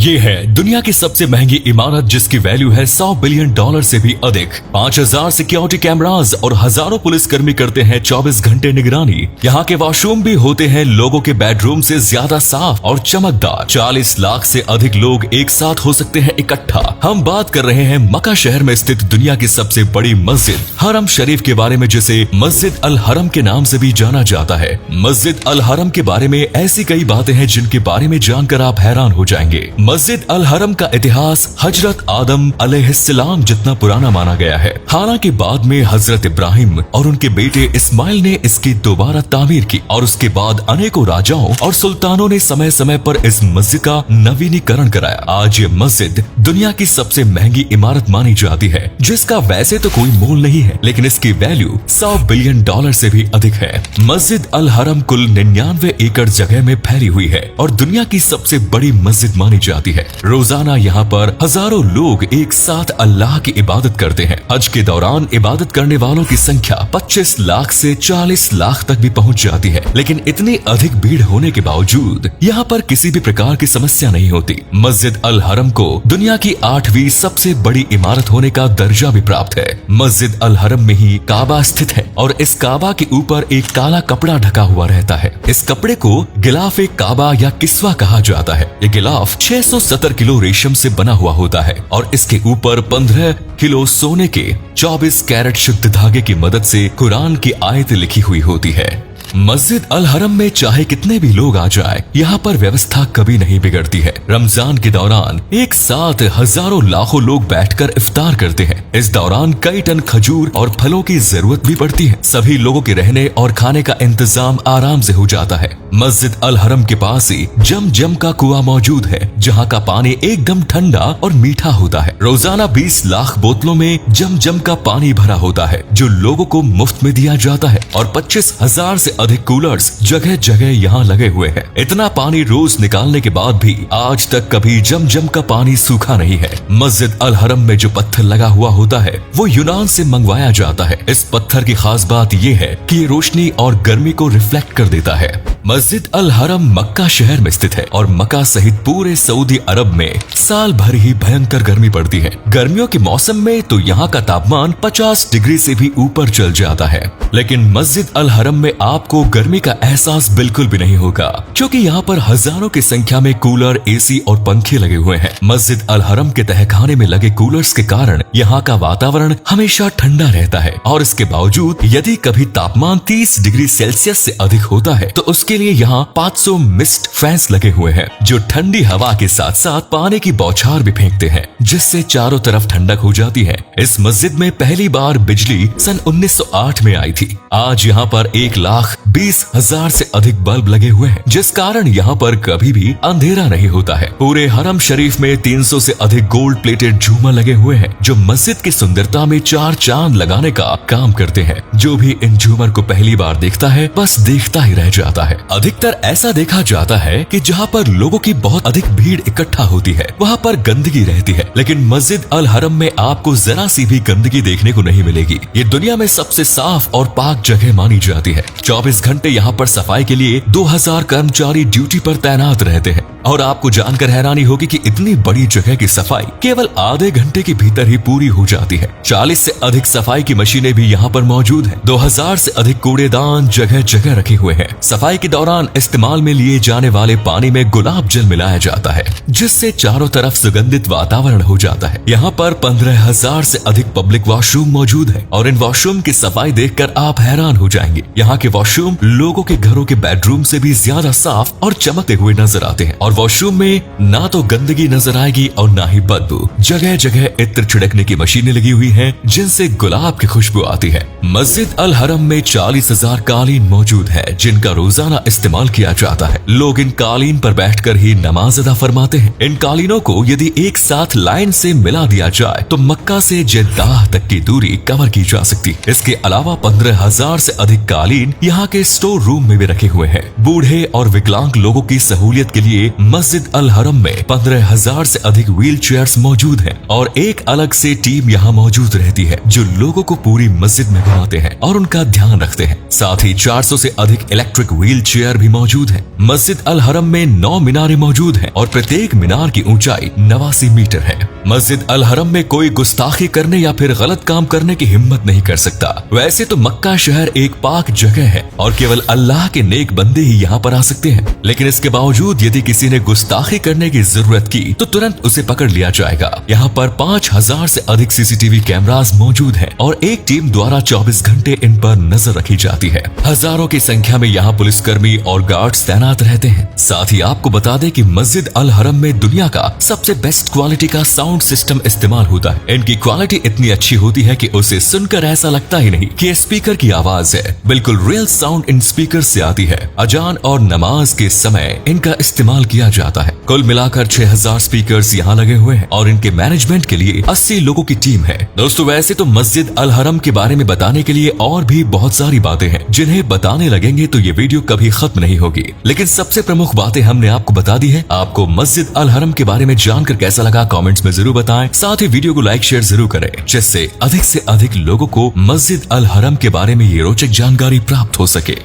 ये है दुनिया की सबसे महंगी इमारत जिसकी वैल्यू है $100 बिलियन से भी अधिक। 5000 सिक्योरिटी कैमरास और हजारों पुलिसकर्मी करते हैं 24 घंटे निगरानी। यहाँ के वॉशरूम भी होते हैं लोगों के बेडरूम से ज्यादा साफ और चमकदार। 40 लाख से अधिक लोग एक साथ हो सकते हैं इकट्ठा। हम बात कर रहे हैं मक्का शहर में स्थित दुनिया की सबसे बड़ी मस्जिद हरम शरीफ के बारे में, जिसे मस्जिद अल हरम के नाम से भी जाना जाता है। मस्जिद अल हरम के बारे में ऐसी कई बातें हैं जिनके बारे में जानकर आप हैरान हो जाएंगे। मस्जिद अल हरम का इतिहास हजरत आदम अलैहिस्सलाम जितना पुराना माना गया है। हालांकि बाद में हजरत इब्राहिम और उनके बेटे इस्माइल ने इसकी दोबारा तामीर की और उसके बाद अनेकों राजाओं और सुल्तानों ने समय समय पर इस मस्जिद का नवीनीकरण कराया। आज ये मस्जिद दुनिया की सबसे महंगी इमारत मानी जाती है, जिसका वैसे तो कोई मोल नहीं है, लेकिन इसकी वैल्यू $100 बिलियन से भी अधिक है। मस्जिद अल हरम कुल 99 एकड़ जगह में फैली हुई है और दुनिया की सबसे बड़ी मस्जिद मानी जाती है। रोजाना यहाँ पर हजारों लोग एक साथ अल्लाह की इबादत करते हैं। हज के दौरान इबादत करने वालों की संख्या 25 लाख से 40 लाख तक भी पहुँच जाती है। लेकिन इतनी अधिक भीड़ होने के बावजूद यहाँ पर किसी भी प्रकार की समस्या नहीं होती। मस्जिद अल हरम को दुनिया की 8वीं सबसे बड़ी इमारत होने का दर्जा भी प्राप्त है। मस्जिद अल हरम में ही काबा स्थित है और इस काबा के ऊपर एक काला कपड़ा ढका हुआ रहता है। इस कपड़े को गिलाफ काबा या किस्वा कहा जाता है। ये गिलाफ 670 किलो रेशम से बना हुआ होता है और इसके ऊपर 15 किलो सोने के 24 कैरेट शुद्ध धागे की मदद से कुरान की आयत लिखी हुई होती है। मस्जिद अल हरम में चाहे कितने भी लोग आ जाए, यहाँ पर व्यवस्था कभी नहीं बिगड़ती है। रमजान के दौरान एक साथ हजारों लाखों लोग बैठकर इफ्तार करते हैं। इस दौरान कई टन खजूर और फलों की जरूरत भी पड़ती है। सभी लोगों के रहने और खाने का इंतजाम आराम से हो जाता है। मस्जिद अल हरम के पास ही जम का कुआं मौजूद है, जहाँ का पानी एकदम ठंडा और मीठा होता है। रोजाना 20 लाख बोतलों में जम का पानी भरा होता है, जो लोगों को मुफ्त में दिया जाता है और 25,000 से अधिक कूलर्स जगह जगह यहाँ लगे हुए हैं। इतना पानी रोज निकालने के बाद भी आज तक कभी जम का पानी सूखा नहीं है। मस्जिद अल हरम में जो पत्थर लगा हुआ होता है वो यूनान से मंगवाया जाता है। इस पत्थर की खास बात ये है कि ये रोशनी और गर्मी को रिफ्लेक्ट कर देता है। मस्जिद अल हरम मक्का शहर में स्थित है और मक्का सहित पूरे सऊदी अरब में साल भर ही भयंकर गर्मी पड़ती है। गर्मियों के मौसम में तो यहाँ का तापमान 50 डिग्री से भी ऊपर चल जाता है। लेकिन मस्जिद अल हरम में आपको गर्मी का एहसास बिल्कुल भी नहीं होगा, क्योंकि यहाँ पर हजारों की संख्या में कूलर, एसी और पंखे लगे हुए हैं। मस्जिद अल हरम के तहखाने में लगे कूलर्स के कारण यहाँ का वातावरण हमेशा ठंडा रहता है और इसके बावजूद यदि कभी तापमान 30 डिग्री सेल्सियस से अधिक होता है तो उसके लिए यहाँ 500 मिस्ट फैंस लगे हुए हैं, जो ठंडी हवा के साथ साथ पानी की बौछार भी फेंकते हैं, जिससे चारों तरफ ठंडक हो जाती है। इस मस्जिद में पहली बार बिजली सन 1908 में आई थी। आज यहाँ पर 1,20,000 से अधिक बल्ब लगे हुए हैं, जिस कारण यहाँ पर कभी भी अंधेरा नहीं होता है। पूरे हरम शरीफ में 300 से अधिक गोल्ड प्लेटेड झूमर लगे हुए हैं, जो मस्जिद की सुंदरता में 4 चांद लगाने का काम करते हैं। जो भी इन झूमर को पहली बार देखता है बस देखता ही रह जाता है। अधिकतर ऐसा देखा जाता है कि जहाँ पर लोगों की बहुत अधिक भीड़ इकट्ठा होती है वहाँ पर गंदगी रहती है, लेकिन मस्जिद अल हरम में आपको जरा सी भी गंदगी देखने को नहीं मिलेगी। ये दुनिया में सबसे साफ और पाक जगह मानी जाती है। 24 घंटे यहाँ पर सफाई के लिए 2000 कर्मचारी ड्यूटी पर तैनात रहते हैं और आपको जानकर हैरानी होगी कि इतनी बड़ी जगह की सफाई केवल आधे घंटे के भीतर ही पूरी हो जाती है। 40 से अधिक सफाई की मशीनें भी यहाँ पर मौजूद हैं। 2000 से अधिक कूड़ेदान जगह जगह रखे हुए हैं। सफाई के दौरान इस्तेमाल में लिए जाने वाले पानी में गुलाब जल मिलाया जाता है, जिससे चारों तरफ सुगंधित वातावरण हो जाता है। यहाँ पर 15,000 से अधिक पब्लिक वॉशरूम मौजूद है और इन वॉशरूम की सफाई देखकर आप हैरान हो जाएंगे। यहाँ के वॉशरूम लोगों के घरों के बेडरूम से भी ज्यादा साफ और चमकते हुए नजर आते हैं और वॉशरूम में ना तो गंदगी नजर आएगी और ना ही बदबू। जगह जगह इत्र छिड़कने की मशीनें लगी हुई हैं, जिनसे गुलाब की खुशबू आती है। मस्जिद अल हरम में 40,000 कालीन मौजूद है, जिनका रोजाना इस्तेमाल किया जाता है। लोग इन कालीन पर बैठकर ही नमाज अदा फरमाते हैं। इन कालीनों को यदि एक साथ लाइन से मिला दिया जाए तो मक्का से जेद्दाह तक की दूरी कवर की जा सकती है। इसके अलावा 15,000 से अधिक कालीन यहाँ यहाँ के स्टोर रूम में भी रखे हुए हैं। बूढ़े और विकलांग लोगों की सहूलियत के लिए मस्जिद अल हरम में 15,000 से अधिक व्हील चेयर्स मौजूद हैं और एक अलग से टीम यहाँ मौजूद रहती है जो लोगों को पूरी मस्जिद में घुमाते हैं और उनका ध्यान रखते हैं। साथ ही 400 से अधिक इलेक्ट्रिक व्हील चेयर भी मौजूद है। मस्जिद अल हरम में 9 मीनारें मौजूद हैं और प्रत्येक मीनार की ऊंचाई 89 मीटर है। मस्जिद अल हरम में कोई गुस्ताखी करने या फिर गलत काम करने की हिम्मत नहीं कर सकता। वैसे तो मक्का शहर एक पाक जगह है और केवल अल्लाह के नेक बंदे ही यहाँ पर आ सकते हैं, लेकिन इसके बावजूद यदि किसी ने गुस्ताखी करने की जरूरत की तो तुरंत उसे पकड़ लिया जाएगा। यहाँ पर 5,000 से अधिक सीसीटीवी कैमरास मौजूद हैं और एक टीम द्वारा 24 घंटे इन पर नजर रखी जाती है। हजारों की संख्या में यहाँ पुलिसकर्मी और गार्ड्स तैनात रहते हैं। साथ ही आपको बता दें कि मस्जिद अल हरम में दुनिया का सबसे बेस्ट क्वालिटी का साउंड सिस्टम इस्तेमाल होता है। इनकी क्वालिटी इतनी अच्छी होती है कि उसे सुनकर ऐसा लगता ही नहीं कि स्पीकर की आवाज है, बिल्कुल रियल साउंड इन स्पीकर से आती है। अजान और नमाज के समय इनका इस्तेमाल किया जाता है। कुल मिलाकर 6,000 स्पीकर्स यहाँ लगे हुए हैं और इनके मैनेजमेंट के लिए 80 लोगों की टीम है। दोस्तों वैसे तो मस्जिद अल हरम के बारे में बताने के लिए और भी बहुत सारी बातें हैं जिन्हें बताने लगेंगे तो ये वीडियो कभी खत्म नहीं होगी, लेकिन सबसे प्रमुख बातें हमने आपको बता दी है। आपको मस्जिद अल हरम के बारे में जानकर कैसा लगा कमेंट्स में जरूर बताएं। साथ ही वीडियो को लाइक शेयर जरूर करें जिससे अधिक से अधिक लोगों को मस्जिद अल हरम के बारे में ये रोचक जानकारी प्राप्त हो सके।